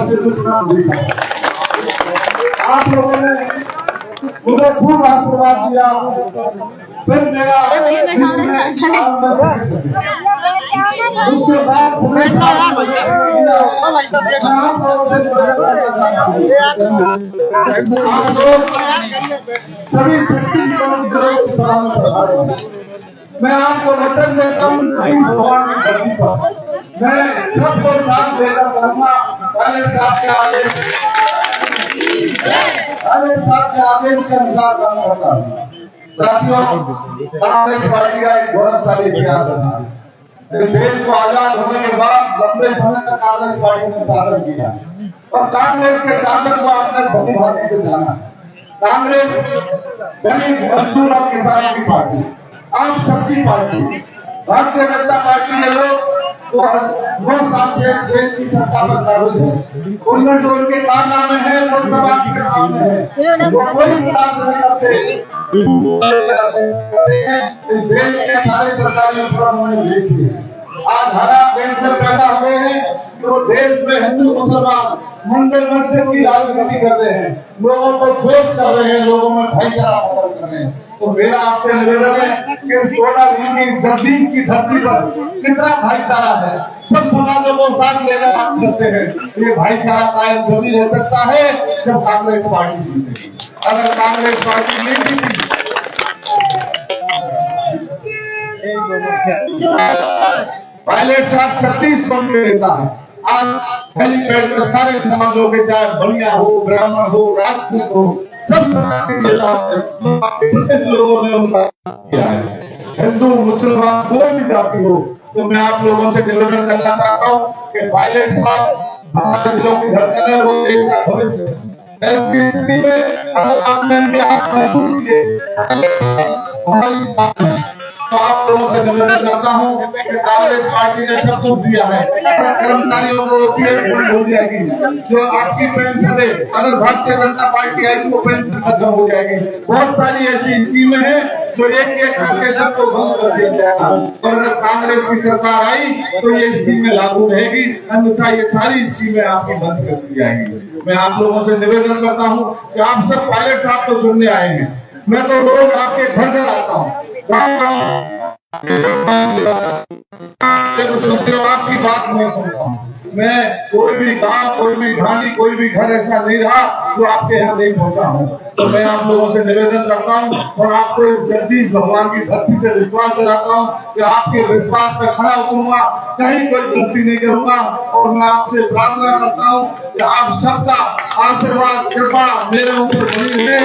से सुनना मिला। आप लोगों ने मुझे खूब आशीर्वाद दिया। फिर मेरा उसके बाद आप लोग सभी 36 करोड़ की सलाम करवा रहे हैं। मैं आपको वचन देता हूँ भगवान की धरती पर मैं सबको साथ लेकर करूंगा। पायलट साहब के आदेश के अनुसार काम करता हूँ। साथियों, कांग्रेस पार्टी का एक गौरवशाली इतिहास रहा। देश को आजाद होने के बाद लंबे समय तक कांग्रेस पार्टी ने शासन किया और कांग्रेस के शासन को आपने भली भांति से जाना। कांग्रेस गरीब मजदूर और किसानों की पार्टी, आप सबकी पार्टी। भारतीय जनता पार्टी के लोग 2 साल से देश की सत्ता पर काबिज है। उनमें जो उनके कारनामे हैं लोकसभा के कारनामे हैं, वो कोई विकास नहीं करते। देश के सारे सरकारी उपक्रम उन्होंने भेज दिए। आज हालात देश में पैदा हुए हैं तो देश में हिंदू मुसलमान मंदिर मस्जिद की राजनीति कर रहे हैं, लोगों को द्वेष कर रहे हैं, लोगों में भाईचारा पैदा कर रहे हैं। तो मेरा आपसे निवेदन है कि इस जगदीश की धरती पर कितना भाईचारा है, सब समाजों को साथ लेकर आप करते हैं। ये भाईचारा कायम तभी रह सकता है जब कांग्रेस पार्टी जीतेगी। अगर कांग्रेस पार्टी नहीं जीती, पायलट साहब 36 करोड़ में रहता है। आज हेलीपैड में सारे समाजों के, चाहे बनिया हो, ब्राह्मण हो, राजपूत हो, सब समाज के नेता लोगों ने उनका किया है। हिंदू मुसलमान कोई भी जाति हो, तो मैं आप लोगों से निवेदन करना चाहता हूँ कि पायलट साहब हमारे दिलों की धड़कन है, वो एक साथ भविष्य है। ऐसी स्थिति में अगर आपने इनके हाथ महसूस किए हमारी साथ है, तो आप लोगों से निवेदन करता हूँ कि कांग्रेस पार्टी ने सब कुछ दिया है। अगर कर्मचारियों को पूरी हो जाएगी, जो आपकी पेंशन है, अगर भारतीय जनता पार्टी आएगी तो पेंशन खत्म हो जाएगी। बहुत सारी ऐसी स्कीमें हैं जो एक करके सबको बंद कर दिया जाएगा। और अगर कांग्रेस की सरकार आई तो ये स्कीमें लागू रहेगी, अन्यथा ये सारी स्कीमें आपकी बंद कर दी जाएंगी। मैं आप लोगों से निवेदन करता हूँ कि आप सब पायलट साहब को सुनने आएंगे। मैं तो रोज आपके घर घर आता हूँ, आपकी बात नहीं सुनता हूँ। मैं कोई भी गांव, कोई भी ढाणी, कोई भी घर ऐसा नहीं रहा जो आपके यहाँ नहीं पहुंचा हूँ। तो मैं आप लोगों से निवेदन करता हूँ और आपको इस जगदीश भगवान की धरती से विश्वास दिलाता हूँ कि आपके विश्वास पे खड़ा उतरूंगा, कहीं कोई गलती नहीं करूंगा। और मैं आपसे प्रार्थना करता हूँ कि आप सबका आशीर्वाद कृपा मेरे ऊपर बनी है।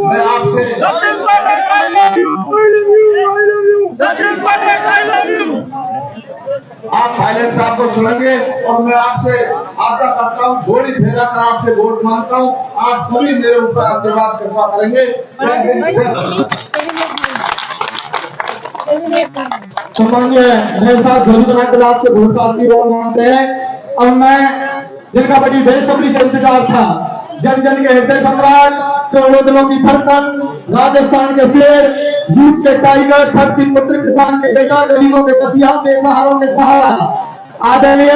मैं आपसे आप पायलट साहब को सुनेंगे और मैं आपसे आशा करता हूँ, घोड़ी भेजा कर आपसे वोट मांगता हूँ। आप सभी मेरे ऊपर आशीर्वाद कृपा करेंगे। मेरे साथ घोड़ी बनाकर आपसे वोट का आशीर्वाद मांगते हैं। और मैं जिनका बड़ी बेसब्री से इंतजार था, जन जन के हृदय सम्राट, करोड़ों दिलों की धड़कन, राजस्थान के शेर, जीत के टाइगर, धरती पुत्र, किसान के बेटा, गरीबों के कसिया, बेसहारों के सहारा, आदरणीय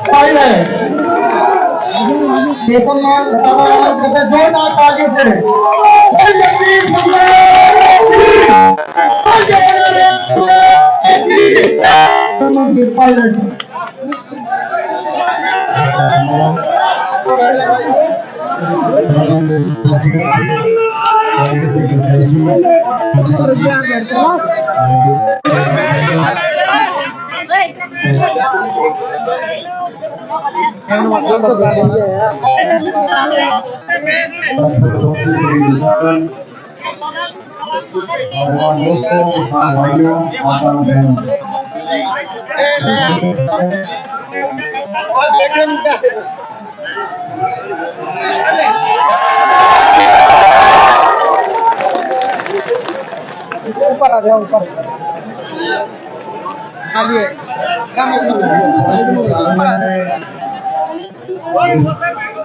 पायलट सम्मान जोरदार तालियों से पायलट ऊपर आ जाओ, ऊपर आइए।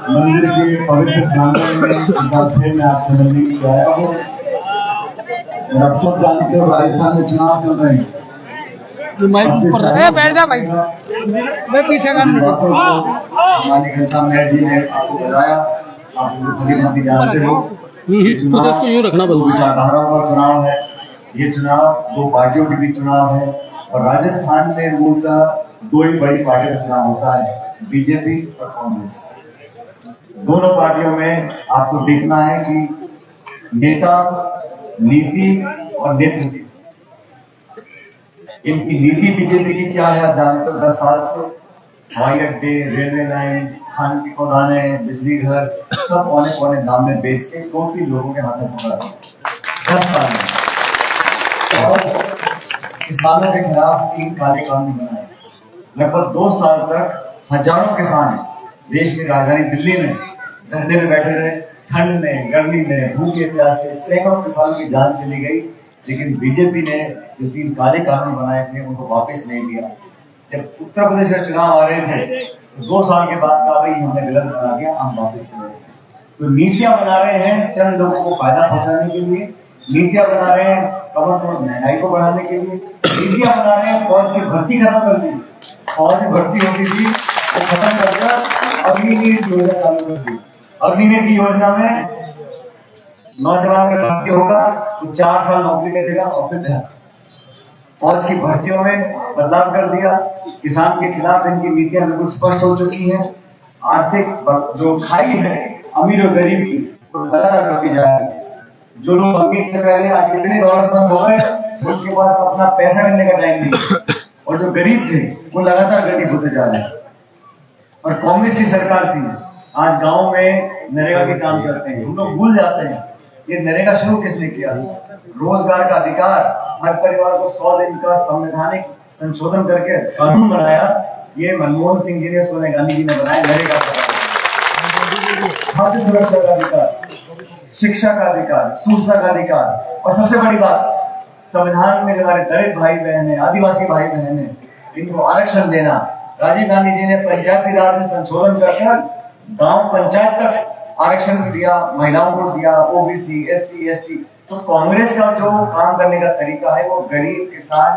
मंदिर के पवित्र प्रांगण में एक बार फिर मैं आपसे मिलने के लिए आया हूँ। और आप सब जानते हो राजस्थान में चुनाव चल रहे हैं। बैठ जा भाई, मैं पीछे का हमारे घनश्याम नायक जी ने आपको बताया, आप भली भांति जानते हो। यूँ रखना बस। विचारधाराओं का चुनाव है, ये चुनाव दो पार्टियों के बीच चुनाव है। और राजस्थान में मूलतः दो ही बड़ी पार्टियों का चुनाव होता है, बीजेपी और कांग्रेस। दोनों पार्टियों में आपको देखना है कि नेता, नीति और नेतृत्व, इनकी नीति बीजेपी की क्या है आप जानते हो। 10 साल से हवाई अड्डे, रेलवे लाइन, खान की खदानें, बिजली घर सब औने पौने दाम में बेच के 2-3 लोगों के हाथ में पकड़ा 10 साल में। और किसानों के खिलाफ 3 काले कानून बनाए। लगभग 2 साल तक हजारों किसान देश की राजधानी दिल्ली में धरने में बैठे रहे, ठंड में, गर्मी में, भूखे प्यासे, सैकड़ों किसानों की जान चली गई। लेकिन बीजेपी ने जो 3 काले कानून बनाए थे उनको वापस नहीं दिया। जब उत्तर प्रदेश में चुनाव आ रहे थे तो 2 साल के बाद कहा भाई हमने गलत बना दिया, हम वापस कर रहे हैं। तो नीतियां बना रहे हैं चंद लोगों को फायदा पहुंचाने के लिए, नीतियां बना रहे हैं कमर तोड़ महंगाई को बढ़ाने के लिए, नीतियां बना रहे हैं फौज की भर्ती खत्म कर दी। फौज में भर्ती होती थी वो खत्म कर अग्निवीर योजना चालू कर दी। अग्निवीर की योजना में नौजवान का भर्ती होगा तो 4 साल नौकरी करेगा और फिर फौज की भर्तियों में बदलाव कर दिया। किसान के खिलाफ इनकी नीतियां बिल्कुल स्पष्ट हो चुकी हैं। आर्थिक जो खाई है अमीर और गरीब की वो लगातार बढ़ती जा रही है। जो लोग अमीर थे पहले आज इतने दौलतमंद हो गए उनके पास अपना पैसा करने का टाइम नहीं, और जो गरीब थे वो लगातार गरीब होते जा रहे हैं। और कांग्रेस की सरकार थी, आज गांव में नरेगा के काम चलते हैं, हम लोग भूल जाते हैं ये नरेगा शुरू किसने किया। रोजगार का अधिकार, हर परिवार को 100 दिन का संवैधानिक संशोधन करके कानून बनाया, ये मनमोहन सिंह जी ने, सोनिया गांधी जी ने बनाया। नरेगा का खाद्य सुरक्षा का अधिकार, शिक्षा का अधिकार, सूचना का अधिकार, और सबसे बड़ी बात संविधान में जो हमारे दलित भाई बहन है, आदिवासी भाई बहन है, इनको आरक्षण देना। राजीव गांधी जी ने पंचायती राज में संशोधन कर गांव पंचायत तक आरक्षण दिया, महिलाओं को दिया, ओबीसी, एससी, एसटी। तो कांग्रेस का जो काम करने का तरीका है वो गरीब, किसान,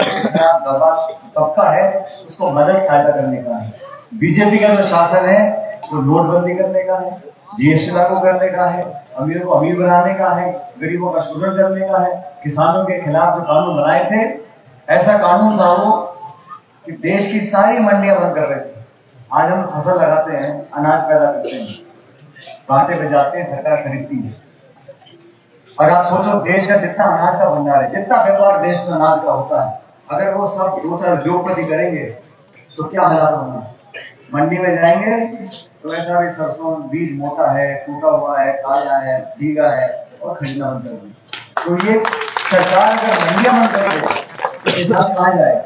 दबा तबका है उसको मदद सहायता करने का है। बीजेपी का जो शासन है वो नोटबंदी करने का है, जीएसटी लागू करने का है, अमीरों को अमीर बनाने का है, गरीबों का शोषण करने का है। किसानों के खिलाफ जो कानून बनाए थे, ऐसा कानून था वो कि देश की सारी मंडियां बंद कर रहे थे। आज हम फसल लगाते हैं, अनाज पैदा करते हैं, कांटे पे जाते हैं, सरकार खरीदती है। और आप सोचो देश का जितना अनाज का भंडार है, जितना व्यापार देश में अनाज का होता है, अगर वो सब 2-4 उद्योगपति करेंगे तो क्या हालात होंगे। मंडी में जाएंगे तो ऐसा भी सरसों बीज मोटा है, टूटा हुआ है, काला है, भीगा है, और खरीदना बंद कर दें। तो ये सरकार अगर मंडियां बंद कर दे तो किसान कहाँ जाए।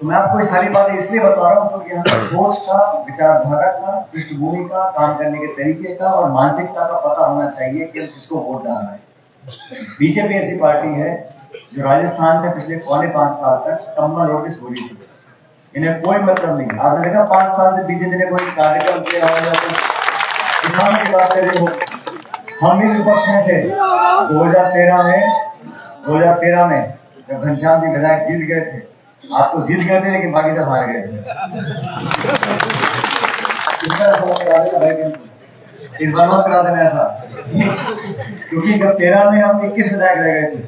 तो मैं आपको ये सारी बातें इसलिए बता रहा हूँ क्योंकि हमें सोच का, विचारधारा का, पृष्ठभूमि का, काम करने के तरीके का और मानसिकता का पता होना चाहिए कि हम किसको वोट डालना है। बीजेपी ऐसी पार्टी है जो राजस्थान में पिछले 4.5 साल तक कम्बल नोटिस हो रही थी, इन्हें कोई मतलब नहीं। आपने देखा 5 साल से बीजेपी ने कोई कार्यक्रम किया हो या किसानों की बात करें हो। हम भी विपक्ष में थे 2013 में जब घनश्याम जी विधायक जीत गए थे। आप तो जीत गए थे लेकिन बाकी सब हार गए थे। इस बार मत करा देना ऐसा, क्योंकि जब 13 में हम 21 विधायक रह गए थे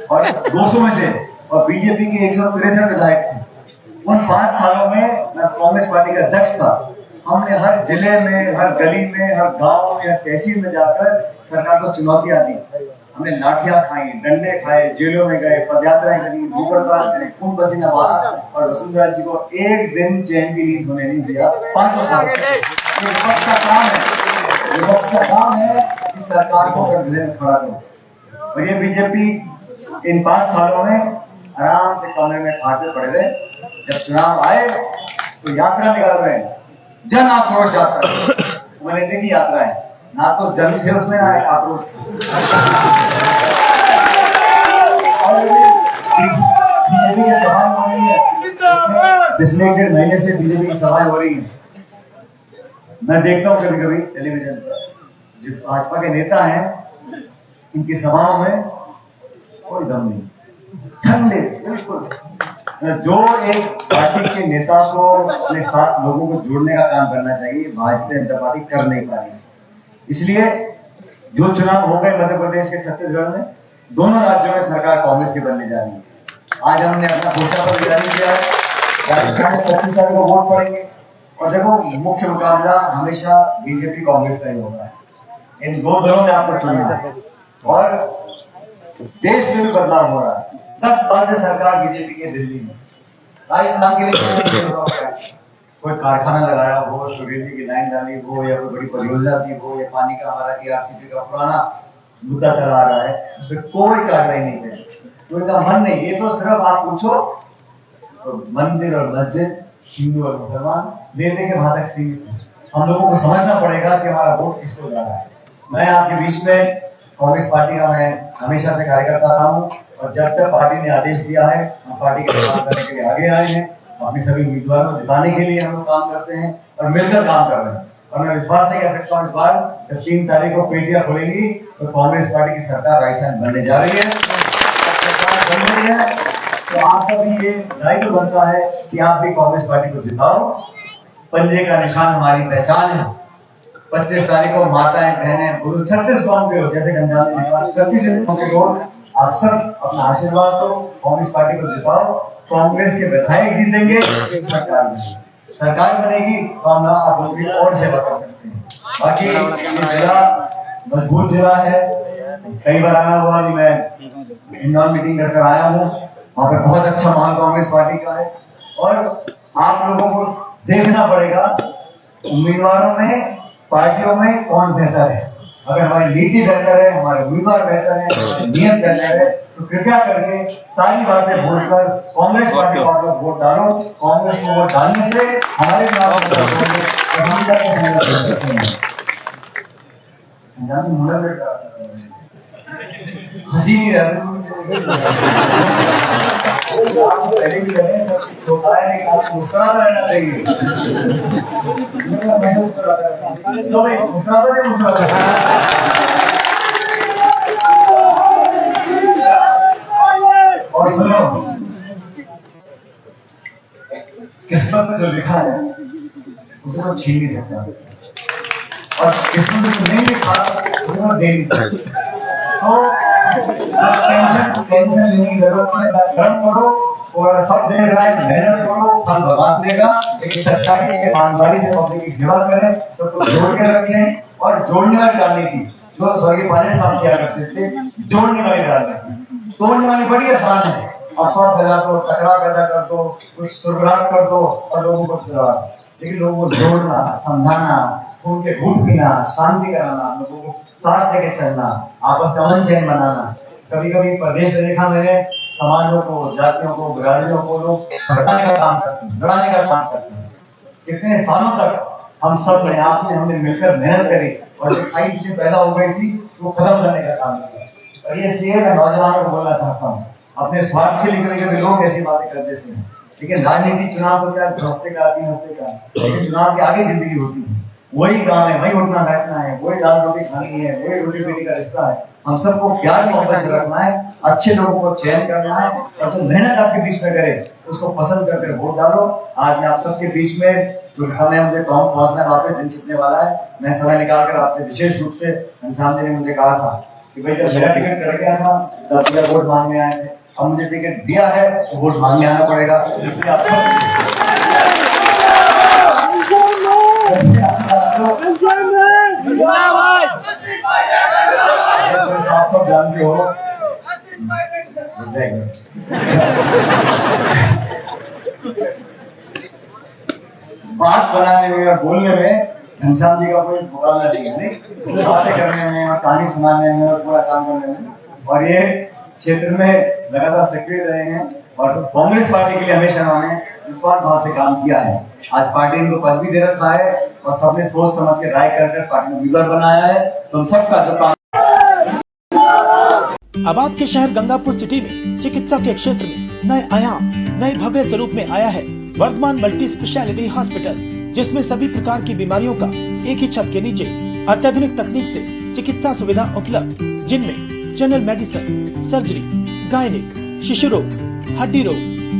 और 200 में से, और बीजेपी के 163 विधायक थे। उन 5 सालों में मैं कांग्रेस पार्टी का अध्यक्ष था। हमने हर जिले में, हर गली में, हर गांव में, हर तहसील में जाकर सरकार को चुनौतियां दी। हमने लाठियां खाई, डंडे खाए, जेलों में गए, पदयात्राएं करी, भूख हड़ताल करी, खून पसीना बहा, और वसुंधरा जी को एक दिन चैन की नींद होने नहीं दिया 5 साल। ये विपक्ष का काम है, विपक्ष का काम है कि सरकार को कटघरे में खड़ा करो। और ये बीजेपी इन 5 सालों में आराम से कमरे में खाते पड़े रहे। जब चुनाव आए तो यात्रा निकाल रहे हैं, जन आक्रोश यात्रा। मैंने देखी यात्रा है, ना तो जन थे उसमें ना आक्रोश थे। और बीजेपी की सभाएं हो रही है, पिछले 1.5 महीने से बीजेपी की सभाएं हो रही है। मैं देखता हूँ कभी कभी टेलीविजन पर जो भाजपा के नेता हैं, इनकी सभाओं में कोई दम नहीं, ठंडे बिल्कुल। जो एक पार्टी के नेता को अपने साथ लोगों को जोड़ने का काम करना चाहिए, भारतीय जनता पार्टी कर नहीं पाई। इसलिए जो चुनाव हो गए मध्य प्रदेश के छत्तीसगढ़ में, दोनों राज्यों में सरकार कांग्रेस की बनने जा रही है। आज हमने अपना घोषणा पत्र जारी किया है, राजस्थान में 25 तारीख को वोट पड़ेंगे और देखो मुख्य मुकाबला हमेशा बीजेपी कांग्रेस का ही होता है। इन दो दलों में आपको चुनना है और देश में भी बदलाव हो रहा है। 10 साल से सरकार बीजेपी की दिल्ली में, राजस्थान के लिए कोई कारखाना लगाया हो, कोई रेलवे की लाइन डाली हो, या कोई बड़ी परियोजना दी हो, या पानी का हमारा टीआरसीपी का पुराना मुद्दा चला आ रहा है, उस पर कोई कार्रवाई नहीं करी, कोई का मन नहीं। ये तो सिर्फ आप पूछो तो मंदिर और मस्जिद, हिंदू और मुसलमान लेने के वहां तक सीमित है। हम लोगों को समझना पड़ेगा कि हमारा वोट किसको जा रहा है। मैं आपके बीच में कांग्रेस पार्टी का मैं हमेशा से कार्यकर्ता रहा हूँ और जब जब पार्टी ने आदेश दिया है, हम पार्टी के काम करने के लिए आगे आए हैं। अपने सभी उम्मीदवारों को जिताने के लिए हम लोग काम करते हैं और मिलकर काम कर रहे हैं। और मैं विश्वास से कह सकता हूँ, इस बार जब 3 तारीख को पेटियां खुलेंगी तो कांग्रेस पार्टी की सरकार राजस्थान बनने जा रही है। सरकार बन रही है तो आपका भी ये दायित्व बनता है कि आप भी कांग्रेस पार्टी को जिताओ। पंजे का निशान हमारी पहचान है। 25 तारीख को माताएं, बहनें, गुरु 36 गांव के लोग, जैसे गंजाम ने कहा 36 गांव के लोग, आप सब अपना आशीर्वाद दो, कांग्रेस पार्टी को जिताओ। कांग्रेस के विधायक जीतेंगे, सरकार बनेगी। सरकार बनेगी तो हम आप लोग और सेवा कर सकते हैं। बाकी जिला मजबूत जिला है। कई बार आया हुआ कि मैं इंदौर मीटिंग कर आया हूँ, वहां पर बहुत अच्छा माहौल कांग्रेस पार्टी का है। और आप लोगों को देखना पड़ेगा उम्मीदवारों में, पार्टियों में कौन बेहतर है। अगर हमारी नीति बेहतर है, हमारे उम्मीदवार बेहतर है, हमारी नियत बेहतर है, तो कृपया करके सारी बातें भूलकर कांग्रेस पार्टी को आप लोग वोट डालो। कांग्रेस को वोट डालने से हमारे हंसी नहीं रहती, पहले भी रहे, सब होता है, लेकिन आपको मुस्कुराता रहना चाहिए। मैं मुस्कुराता रहता हूँ, तो भाई मुस्कुराता नहीं मुस्कुराता। और सुनो, किस्मत में जो लिखा है उसे कोई छीन नहीं सकता, और किस्मत में जो नहीं लिखा उसे कोई दे नहीं सकता। तो टेंशन लेने की जरूरत नहीं है। कर्म करो और सब दे रहा है, मेहनत करो, फल भगवान देगा। लेकिन सच्चाई से, ईमानदारी से पब्लिक की सेवा करें, सबको जोड़ के रखें और जोड़ने वाली डालने की, जो स्वर्गीय पायलट साहब किया करते थे, जोड़ने वाली डालने की। तोड़ने वाली बड़ी आसान है, अफवाह फैला दो, टकराव पैदा कर दो, कुछ सुरगराट कर दो और लोगों को चुरा। लेकिन लोगों को जोड़ना, समझाना, उनके घूट पीना, शांति कराना, लोगों को साथ लेके चलना, आपस में अमन चैन बनाना। कभी कभी प्रदेश में देखा मैंने, समाजों को, जातियों को, बिरादरियों को लोग हटाने का काम करते हैं, लड़ाने का काम करते हैं। कितने सालों तक हम सब ने, आपने, हमने मिलकर मेहनत करी और जो खाई से पैदा हो गई थी वो खत्म करने का काम किया। और ये इसलिए मैं नौजवानों को बोलना चाहता हूँ, अपने स्वार्थ के लिए कभी कभी लोग ऐसी बातें कर देते हैं, लेकिन राजनीति चुनाव तो क्या 2 हफ्ते का, 3 हफ्ते का, लेकिन चुनाव के आगे जिंदगी होती है। वही काम है, वही उठना बैठना है, वही दाल रोटी खानी है, वही रोटी बेटी का रिश्ता है। हम सबको प्यार मोहब्बत से रखना है, अच्छे लोगों को चयन करना है और जो मेहनत आपके बीच में करे उसको पसंद करके वोट डालो। आज मैं आप सबके बीच में, क्योंकि समय मुझे कौन पहुंचना, वापस दिन छिपने वाला है, मैं समय निकालकर आपसे विशेष रूप से, घनश्याम जी ने मुझे कहा था कि भाई जब मेरा टिकट कर गया था तब मेरा वोट मांगने आए थे, अब मुझे टिकट दिया है तो वोट मांगने आना पड़ेगा। इसलिए आप सब जानते हो, बात बनाने में और बोलने में घनश्याम जी का कोई मुकाबला नहीं है, बातें करने में और कहानी सुनाने में और पूरा काम करने में। और ये क्षेत्र में लगातार सक्रिय रहे हैं और कांग्रेस पार्टी के लिए हमेशा उन्होंने निस्वार्थ भाव से काम किया है। आज पार्टी इनको पद भी दे रखा है और सबने सोच समझ के राय कर पार्टी को उम्मीदवार बनाया है। तो हम सबका जो काम। अब आपके शहर गंगापुर सिटी में चिकित्सा के क्षेत्र में नए आयाम, नए भव्य स्वरूप में आया है वर्धमान मल्टी स्पेशलिटी हॉस्पिटल। जिसमें सभी प्रकार की बीमारियों का एक ही छत के नीचे अत्याधुनिक तकनीक से चिकित्सा सुविधा उपलब्ध, जिनमें जनरल मेडिसिन, सर्जरी, गायनिक, शिशु रोग, हड्डी रोग,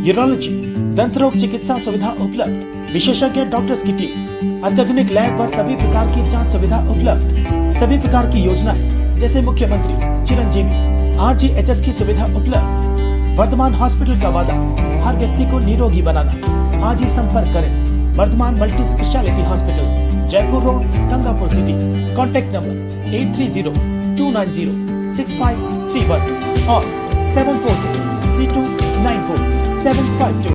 यूरोलॉजी, दंत रोग चिकित्सा सुविधा उपलब्ध, विशेषज्ञ डॉक्टर्स की टीम, अत्याधुनिक लैब व सभी प्रकार की जांच सुविधा उपलब्ध, सभी प्रकार की योजनाएं जैसे मुख्यमंत्री चिरंजीवी RGHS की सुविधा उपलब्ध। वर्धमान हॉस्पिटल का वादा हर व्यक्ति को निरोगी बनाना। आज ही संपर्क करें Vardhaman multi speciality hospital, Jaipur road, Gangapur city. Contact number 8302906531 और 7463294 752।